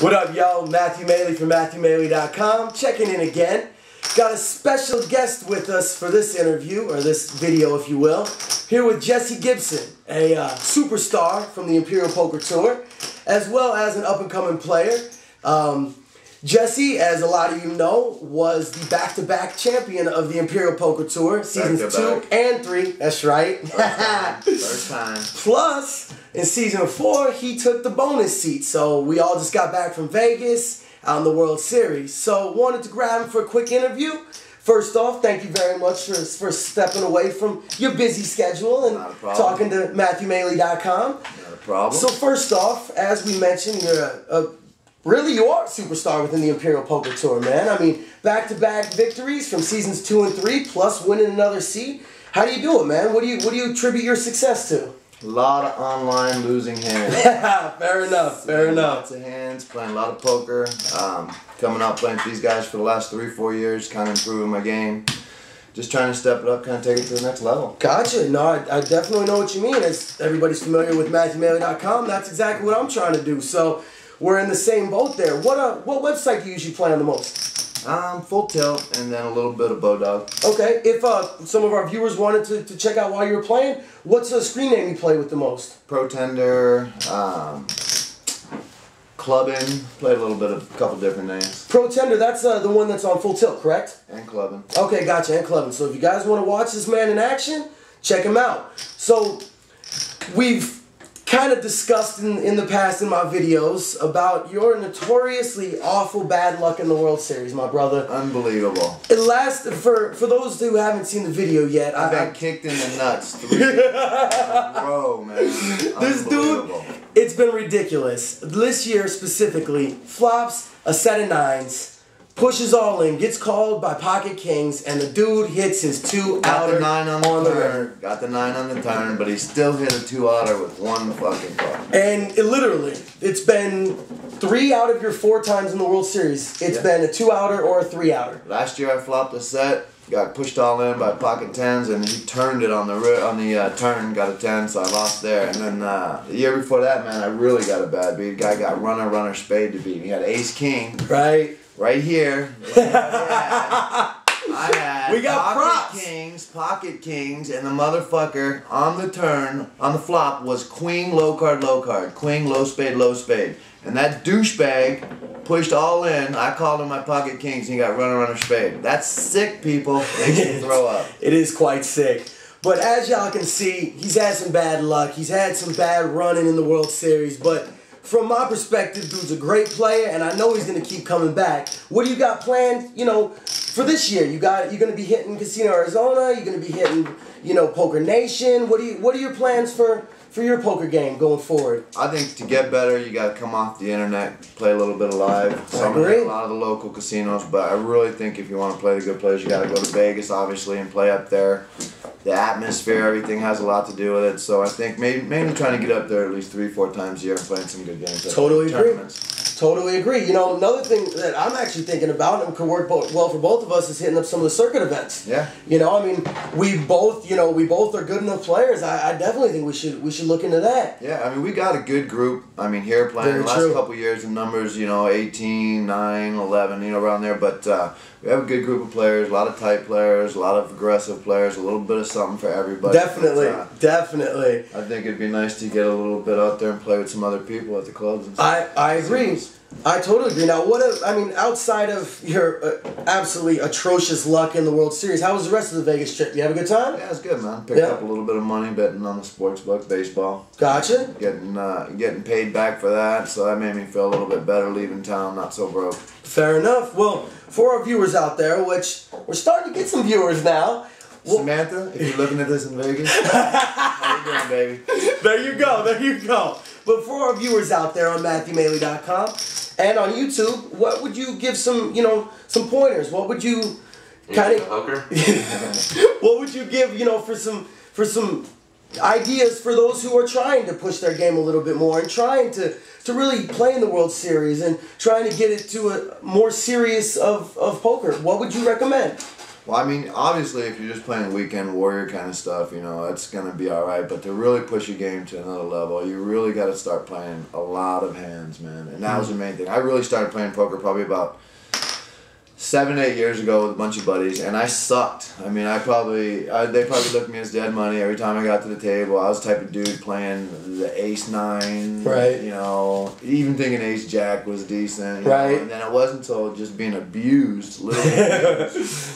What up, y'all? Matthew Maley from MatthewMaley.com, checking in again. Got a special guest with us for this interview, or this video if you will. Here with Jesse Gibson, a superstar from the Imperial Poker Tour, as well as an up-and-coming player. Jesse, as a lot of you know, was the back-to-back champion of the Imperial Poker Tour, seasons 2 and 3. That's right. First time. Plus, in season 4, he took the bonus seat. So we all just got back from Vegas out in the World Series. So wanted to grab him for a quick interview. First off, thank you very much for stepping away from your busy schedule and talking to MatthewMaley.com. Not a problem. So first off, as we mentioned, you're really, you are a superstar within the Imperial Poker Tour, man. I mean, back-to-back victories from seasons 2 and 3, plus winning another seat. How do you do it, man? What do you attribute your success to? A lot of online losing hands. Fair enough, fair enough. Lots of hands, playing a lot of poker. Coming out playing with these guys for the last 3-4 years, kind of improving my game. Just trying to step it up, kind of take it to the next level. Gotcha. No, I definitely know what you mean. As everybody's familiar with MatthewMaley.com, that's exactly what I'm trying to do. So we're in the same boat there. What website do you usually play on the most? Full Tilt and then a little bit of Bodog. Okay. If some of our viewers wanted to check out while you were playing, what's the screen name you play with the most? Pro Tender, Clubbing, played a little bit of a couple different names. Pro Tender, that's the one that's on Full Tilt, correct? And Clubbing. Okay, gotcha, and Clubbing. So if you guys want to watch this man in action, check him out. So we've kind of discussed in the past in my videos about your notoriously awful bad luck in the World Series, my brother. Unbelievable. It lasted, for those who haven't seen the video yet, I've been kicked in the nuts 3 years in a row, man. This dude, it's been ridiculous. This year specifically, flops a set of 9s, pushes all in, gets called by pocket kings, and the dude hits his 2-outer on the turn. Got the 9 on the turn, but he still hit a 2-outer with one fucking card. And it's been 3 out of your 4 times in the World Series. It's been a 2-outer or a 3-outer. Last year I flopped a set, got pushed all in by pocket 10s, and he turned it on the turn, got a 10, so I lost there. And then the year before that, man, I really got a bad beat. The guy got runner, spade to beat. He had ace king. Right here. I had we got pocket kings, and the motherfucker on the turn, on the flop, was queen, low card, queen, low spade. And that douchebag pushed all in. I called him my pocket kings, and he got runner, spade. That's sick, people. Makes you throw up. It is quite sick. But as y'all can see, he's had some bad luck. He's had some bad running in the World Series, but from my perspective, dude's a great player, and I know he's going to keep coming back. What do you got planned, for this year? You're going to be hitting Casino Arizona. You're going to be hitting, Poker Nation. What are your plans for your poker game going forward? I think to get better, you got to come off the internet, play a little bit of live. Some of a lot of the local casinos, but I really think if you want to play the good players, you got to go to Vegas, obviously, and play up there. The atmosphere, everything has a lot to do with it. So I think mainly trying to get up there at least 3-4 times a year and playing some good games. Totally agree. Totally agree. Another thing that I'm actually thinking about and could work well for both of us is hitting up some of the circuit events. Yeah. I mean, we both are good enough players. I definitely think we should look into that. Yeah, I mean, we got a good group. I mean, here playing the last couple years in numbers, 18, 9, 11, around there. But we have a good group of players, a lot of tight players, a lot of aggressive players, a little bit of something for everybody. Definitely, definitely. I think it'd be nice to get a little bit out there and play with some other people at the clubs and stuff. I agree. I totally agree. Now, outside of your absolutely atrocious luck in the World Series, how was the rest of the Vegas trip? You have a good time? Yeah, it's good, man. Picked up a little bit of money betting on the sports book, baseball. Gotcha. Getting paid back for that, so that made me feel a little bit better leaving town, not so broke. Fair enough. Well, for our viewers out there, which we're starting to get some viewers now. Samantha, if you're looking at this in Vegas, how you doing, baby? There you go. But for our viewers out there on MatthewMaley.com and on YouTube, what would you give some pointers? What would you what would you give, for some ideas for those who are trying to push their game a little bit more and trying to really play in the World Series and trying to get it to a more serious of poker? What would you recommend? Well, I mean, obviously, if you're just playing weekend warrior kind of stuff, you know, it's going to be all right. But to really push your game to another level, you really got to start playing a lot of hands, man. And that was the main thing. I really started playing poker probably about 7, 8 years ago with a bunch of buddies, and I sucked. I mean, they probably looked at me as dead money every time I got to the table. I was the type of dude playing the ace-9, right? You know, even thinking ace-jack was decent, right? And then it wasn't until just being abused, literally,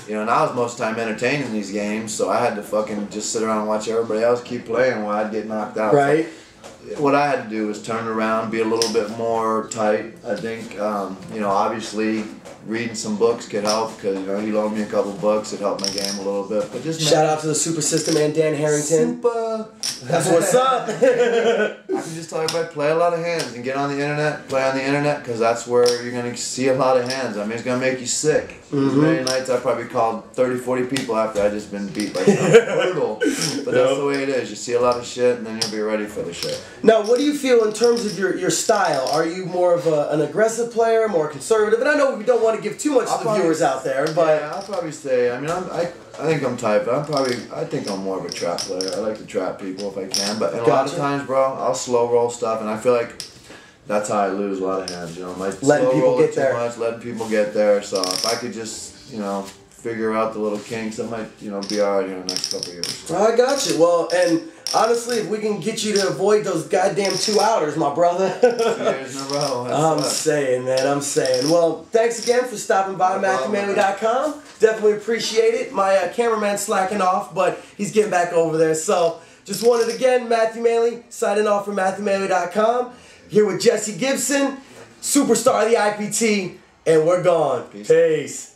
you know. And I was most of the time entertaining these games, so I had to fucking just sit around and watch everybody else keep playing while I'd get knocked out. Right. So what I had to do was turn around, be a little bit more tight. I think, you know, obviously, reading some books could help because, you know, he loaned me a couple books. It helped my game a little bit. But just shout out to the Super System and Dan Harrington. Super. That's what's up. I can just tell everybody, play a lot of hands and get on the internet. Play on the internet because that's where you're going to see a lot of hands. I mean, it's going to make you sick. Many nights I probably called 30, 40 people after I just been beat by something brutal. But that's the way it is. You see a lot of shit and then you'll be ready for the shit. Now, what do you feel in terms of your style? Are you more of an aggressive player, more conservative? And I know we don't want to give too much to the viewers out there, but yeah, I'll probably say. I mean, I think I'm tight, but I think I'm more of a trap player. I like to trap people if I can, but a lot of times, bro, I'll slow roll stuff, and I feel like that's how I lose a lot of hands. You know, my letting people get there. Letting people get there. So if I could just, you know, figure out the little kinks, I might, you know, be alright here in the next couple of years. I got you. Well, and honestly, if we can get you to avoid those goddamn 2-outers, my brother. 2 years in a row. I'm saying, man. I'm saying. Well, thanks again for stopping by MatthewManley.com. Definitely appreciate it. My cameraman's slacking off, but he's getting back over there. So, just wanted again, Matthew Manley, signing off from MatthewManley.com. Here with Jesse Gibson, superstar of the I.P.T, and we're gone. Peace.